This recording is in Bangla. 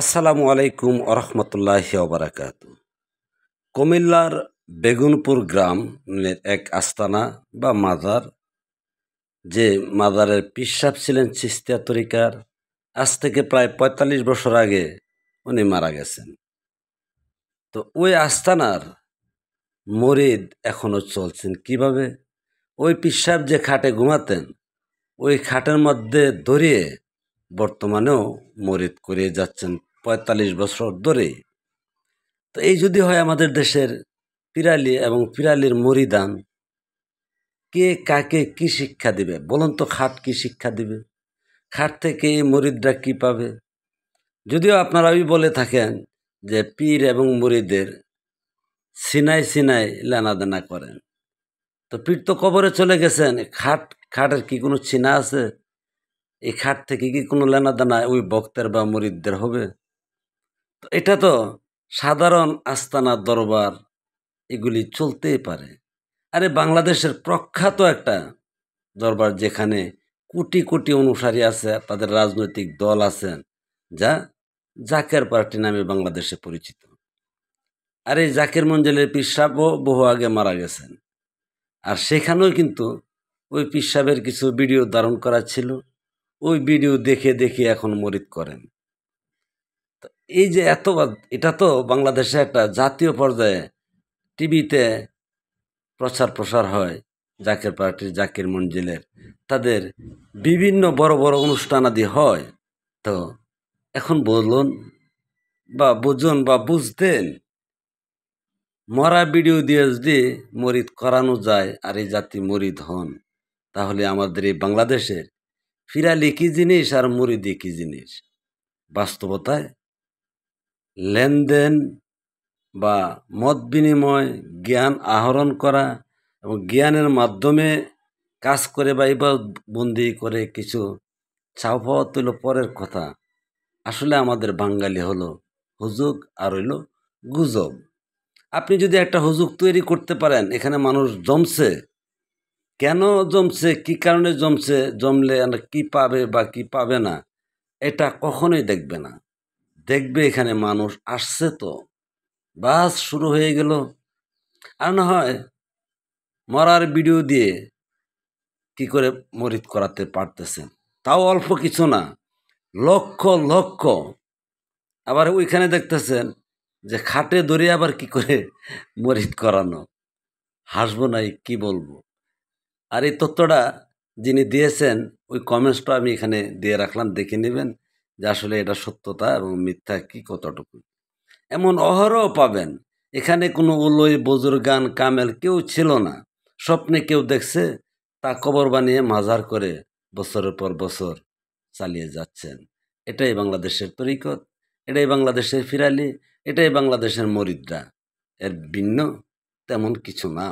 আসসালামু আলাইকুম আরহামতুল্লাহি ওবারাকাতু। কুমিল্লার বেগুনপুর গ্রামের এক আস্তানা বা মাজার, যে মাজারের পীর সাহেব ছিলেন চিশতিয়া তরিকার। আজ থেকে প্রায় ৪৫ বছর আগে উনি মারা গেছেন। তো ওই আস্তানার মরিদ এখনো চলছেন কিভাবে? ওই পীর সাহেব যে খাটে ঘুমাতেন, ওই খাটের মধ্যে ধরিয়ে বর্তমানেও মরিদ করে যাচ্ছেন ৪৫ বছর ধরে। তো এই যদি হয় আমাদের দেশের পিরালি এবং পিরালির মরিদান, কে কাকে কি শিক্ষা দিবে বলুন তো? খাট কি শিক্ষা দিবে? খাট থেকে এই মরিদরা কি পাবে? যদিও আপনারা ওই বলে থাকেন যে পীর এবং মরিদের সিনাই সিনাই লেনাদেনা করেন, তো পীর তো কবরে চলে গেছেন, খাটের কি কোনো চিনা আছে? এই খাট থেকে কি কোনো লেনাদেনা ওই ভক্তের বা মরিদদের হবে? তো এটা তো সাধারণ আস্তানা দরবার, এগুলি চলতেই পারে। আরে বাংলাদেশের প্রখ্যাত একটা দরবার, যেখানে কোটি কোটি অনুসারী আছে, তাদের রাজনৈতিক দল আছেন, যা জাকের পার্টি নামে বাংলাদেশে পরিচিত। আর এই জাকের মঞ্জিলের পীর সাহেবও বহু আগে মারা গেছেন। আর সেখানেও কিন্তু ওই পীর সাহেবের কিছু ভিডিও ধারণ করা ছিল, ওই ভিডিও দেখে দেখে এখন মরিদ করেন। তো এই যে এটা তো বাংলাদেশে একটা জাতীয় পর্যায়ে টিভিতে প্রচার প্রসার হয় জাকের পার্টির, জাকির মঞ্জিলের, তাদের বিভিন্ন বড় বড় অনুষ্ঠানাদি হয়। তো এখন বলুন বা বুঝুন বা বুঝতেন, মরা ভিডিও দিয়ে যদি মরিদ করানো যায় আর এই জাতি মরিদ হন, তাহলে আমাদের এই বাংলাদেশের ফিরালি কি জিনিস আর মুরিদি কি জিনিস? বাস্তবতায় লেনদেন বা মত বিনিময়, জ্ঞান আহরণ করা এবং জ্ঞানের মাধ্যমে কাজ করে বা বন্দি করে কিছু চাও পাওয়া তো পরের কথা। আসলে আমাদের বাঙালি হলো হুজুগ আর হইল গুজব। আপনি যদি একটা হুজুগ তৈরি করতে পারেন, এখানে মানুষ জমছে, কেন জমছে, কি কারণে জমছে, জমলে কি পাবে বা কি পাবে না, এটা কখনোই দেখবে না। দেখবে এখানে মানুষ আসছে, তো বাস শুরু হয়ে গেল। আর না হয় মরার ভিডিও দিয়ে কি করে মরিদ করাতে পারতেছেন, তাও অল্প কিছু না, লক্ষ লক্ষ। আবার ওইখানে দেখতেছেন যে খাটে ধরে আবার কি করে মরিদ করানো। হাসবো নাই কি বলবো। আর এই তথ্যটা যিনি দিয়েছেন, ওই কমেন্টসটা আমি এখানে দিয়ে রাখলাম, দেখে নেবেন যে আসলে এটা সত্যতা এবং মিথ্যা কি কতটুকু। এমন অহরহ পাবেন, এখানে কোনো উলই বুজুর্গান কামেল কেউ ছিল না, স্বপ্নে কেউ দেখছে, তা কবর বানিয়ে মাজার করে বছরের পর বছর চালিয়ে যাচ্ছেন। এটাই বাংলাদেশের তরিকত, এটাই বাংলাদেশের ফিরালি, এটাই বাংলাদেশের মরিদরা। এর ভিন্ন তেমন কিছু না।